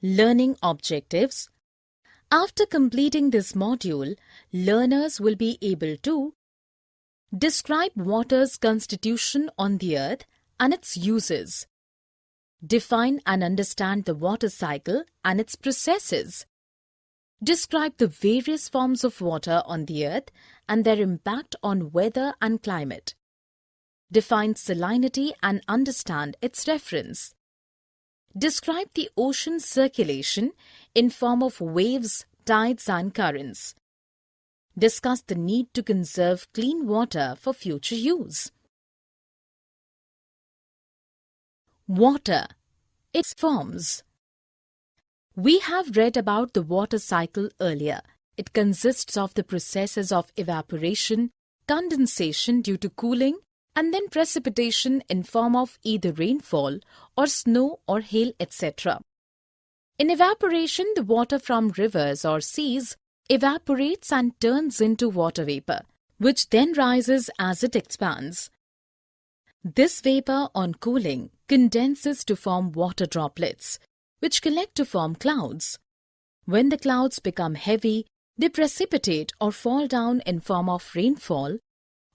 Learning objectives. After completing this module, learners will be able to describe water's constitution on the earth and its uses, define and understand the water cycle and its processes, describe the various forms of water on the earth and their impact on weather and climate, define salinity and understand its reference, describe the ocean circulation in form of waves, tides and currents, discuss the need to conserve clean water for future use. Water, its forms. We have read about the water cycle earlier. It consists of the processes of evaporation, condensation due to cooling, and then precipitation in form of either rainfall or snow or hail, etc. In evaporation, the water from rivers or seas evaporates and turns into water vapor, which then rises as it expands. This vapor, on cooling, condenses to form water droplets, which collect to form clouds. When the clouds become heavy, they precipitate or fall down in form of rainfall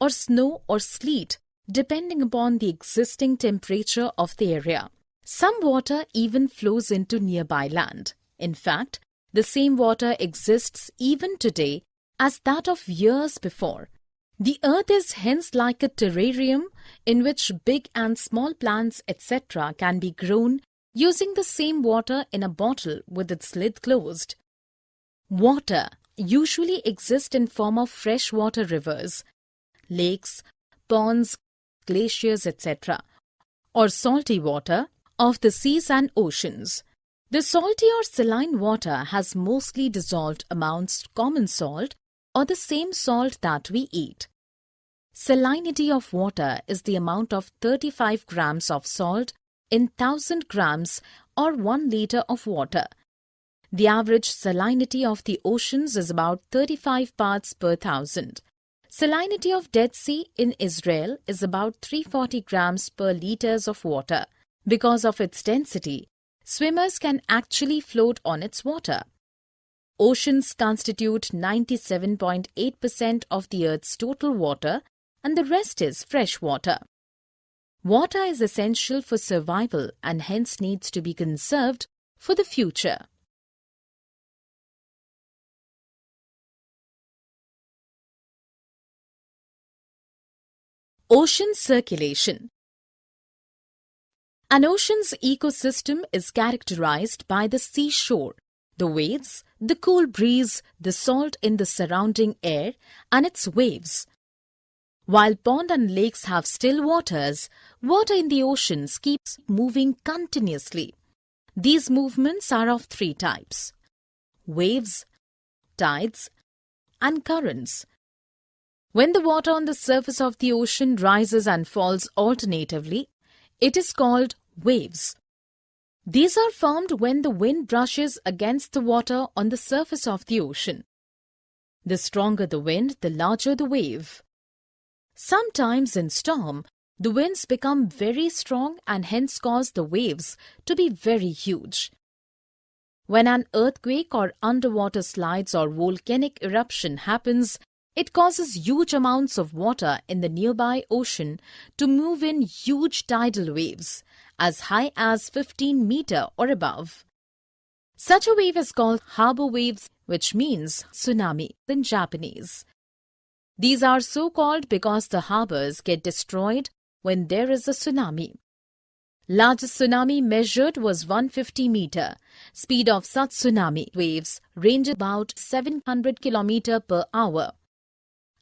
or snow or sleet, depending upon the existing temperature of the area. Some water even flows into nearby land. In fact, the same water exists even today as that of years before. The earth is hence like a terrarium in which big and small plants, etc., can be grown using the same water in a bottle with its lid closed. Water usually exists in form of freshwater rivers, lakes, ponds, glaciers, etc., or salty water of the seas and oceans. The salty or saline water has mostly dissolved amounts of common salt or the same salt that we eat. Salinity of water is the amount of 35 grams of salt in 1000 grams or 1 liter of water. The average salinity of the oceans is about 35 parts per thousand. Salinity of Dead Sea in Israel is about 340 grams per liters of water. Because of its density, swimmers can actually float on its water. Oceans constitute 97.8% of the Earth's total water, and the rest is fresh water. Water is essential for survival and hence needs to be conserved for the future. Ocean circulation. An ocean's ecosystem is characterized by the seashore, the waves, the cool breeze, the salt in the surrounding air, and its waves. While ponds and lakes have still waters, water in the oceans keeps moving continuously. These movements are of 3 types: waves, tides, and currents. When the water on the surface of the ocean rises and falls alternatively, it is called waves. These are formed when the wind brushes against the water on the surface of the ocean. The stronger the wind, the larger the wave. Sometimes in storm, the winds become very strong and hence cause the waves to be very huge. When an earthquake or underwater slides or volcanic eruption happens, it causes huge amounts of water in the nearby ocean to move in huge tidal waves, as high as 15 meters or above. Such a wave is called harbor waves, which means tsunami in Japanese. These are so called because the harbors get destroyed when there is a tsunami. Largest tsunami measured was 150 meter. Speed of such tsunami waves range about 700 km per hour.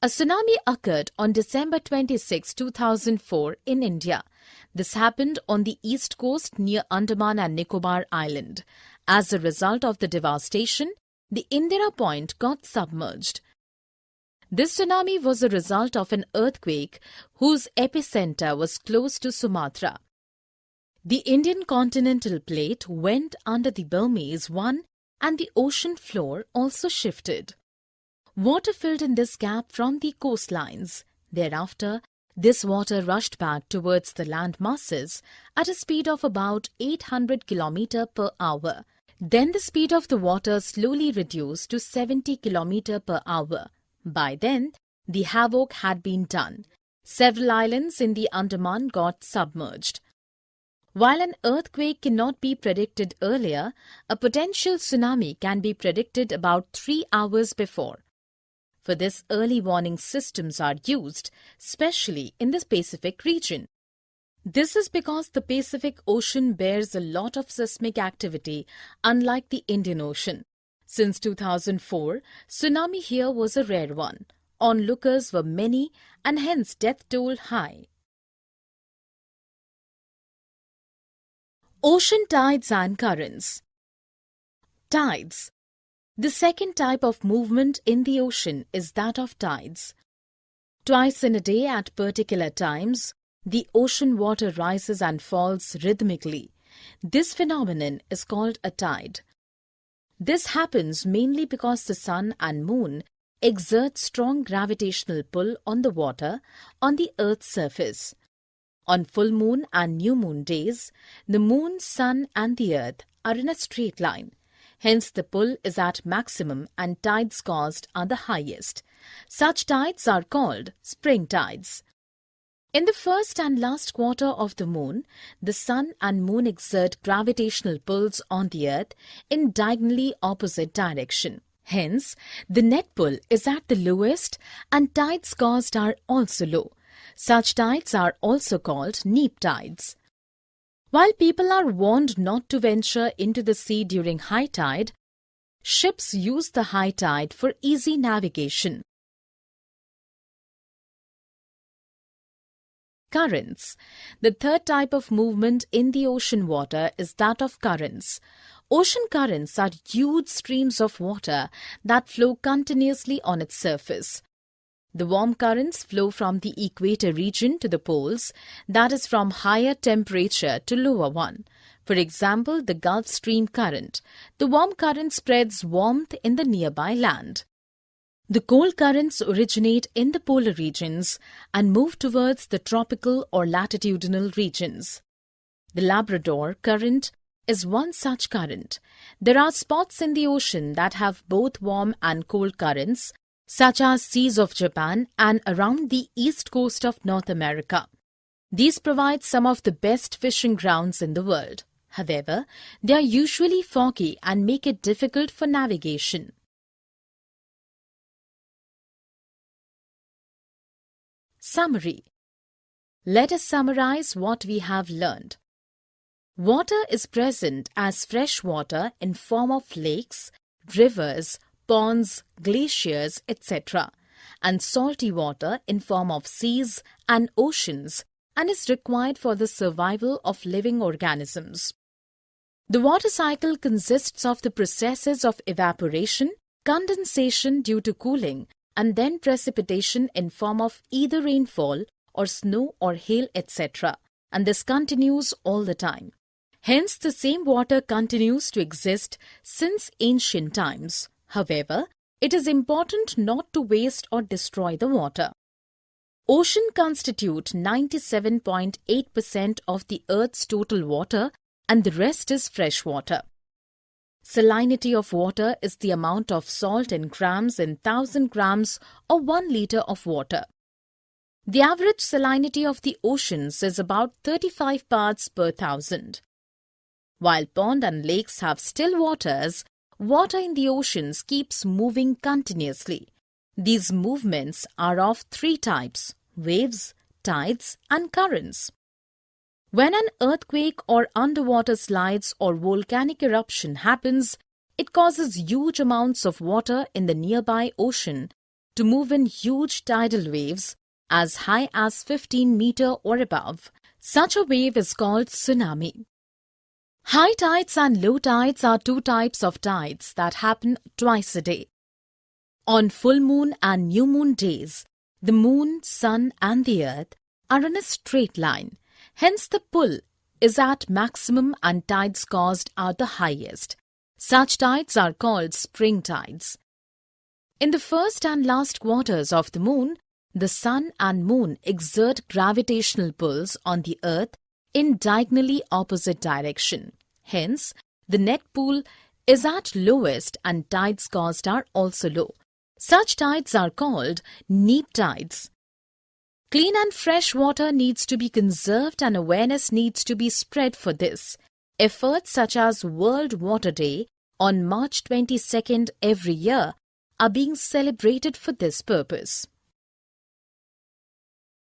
A tsunami occurred on December 26, 2004 in India. This happened on the east coast near Andaman and Nicobar Island. As a result of the devastation, the Indira Point got submerged. This tsunami was a result of an earthquake whose epicenter was close to Sumatra. The Indian continental plate went under the Burmese one and the ocean floor also shifted. Water filled in this gap from the coastlines. Thereafter, this water rushed back towards the land masses at a speed of about 800 km per hour, Then the speed of the water slowly reduced to 70 km per hour. By then, the havoc had been done. Several islands in the Andaman got submerged. While an earthquake cannot be predicted earlier, a potential tsunami can be predicted about 3 hours before. For this, early warning systems are used, especially in the Pacific region. This is because the Pacific Ocean bears a lot of seismic activity, unlike the Indian Ocean. Since 2004, tsunami here was a rare one. Onlookers were many and hence death toll high. Ocean tides and currents. Tides. The second type of movement in the ocean is that of tides. Twice in a day at particular times, the ocean water rises and falls rhythmically. This phenomenon is called a tide. This happens mainly because the sun and moon exert strong gravitational pull on the water on the Earth's surface. On full moon and new moon days, the moon, sun and the earth are in a straight line. Hence the pull is at maximum and tides caused are the highest. Such tides are called spring tides. In the first and last quarter of the moon, the sun and moon exert gravitational pulls on the earth in diagonally opposite direction. Hence, the net pull is at the lowest and tides caused are also low. Such tides are also called neap tides. While people are warned not to venture into the sea during high tide, ships use the high tide for easy navigation. Currents. The third type of movement in the ocean water is that of currents. Ocean currents are huge streams of water that flow continuously on its surface. The warm currents flow from the equator region to the poles, that is from higher temperature to lower one. For example, the Gulf Stream current. The warm current spreads warmth in the nearby land. The cold currents originate in the polar regions and move towards the tropical or latitudinal regions. The Labrador current is one such current. There are spots in the ocean that have both warm and cold currents, such as seas of Japan and around the east coast of North America. These provide some of the best fishing grounds in the world. However, they are usually foggy and make it difficult for navigation. Summary. Let us summarize what we have learned. Water is present as fresh water in form of lakes, rivers, ponds, glaciers, etc., and salty water in form of seas and oceans, and is required for the survival of living organisms. The water cycle consists of the processes of evaporation, condensation due to cooling, and then precipitation in form of either rainfall or snow or hail, etc., and this continues all the time. Hence, the same water continues to exist since ancient times. However, it is important not to waste or destroy the water. Ocean constitute 97.8% of the Earth's total water and the rest is fresh water. Salinity of water is the amount of salt in grams in 1000 grams or 1 liter of water. The average salinity of the oceans is about 35 parts per thousand. While pond and lakes have still waters, water in the oceans keeps moving continuously. These movements are of 3 types: waves, tides, and currents. When an earthquake or underwater slides or volcanic eruption happens, it causes huge amounts of water in the nearby ocean to move in huge tidal waves as high as 15 meters or above. Such a wave is called tsunami. High tides and low tides are 2 types of tides that happen twice a day. On full moon and new moon days, the moon, sun and the earth are in a straight line. Hence the pull is at maximum and tides caused are the highest. Such tides are called spring tides. In the first and last quarters of the moon, the sun and moon exert gravitational pulls on the earth in diagonally opposite direction. Hence, the net pull is at lowest and tides caused are also low. Such tides are called neap tides. Clean and fresh water needs to be conserved and awareness needs to be spread for this. Efforts such as World Water Day on March 22nd every year are being celebrated for this purpose.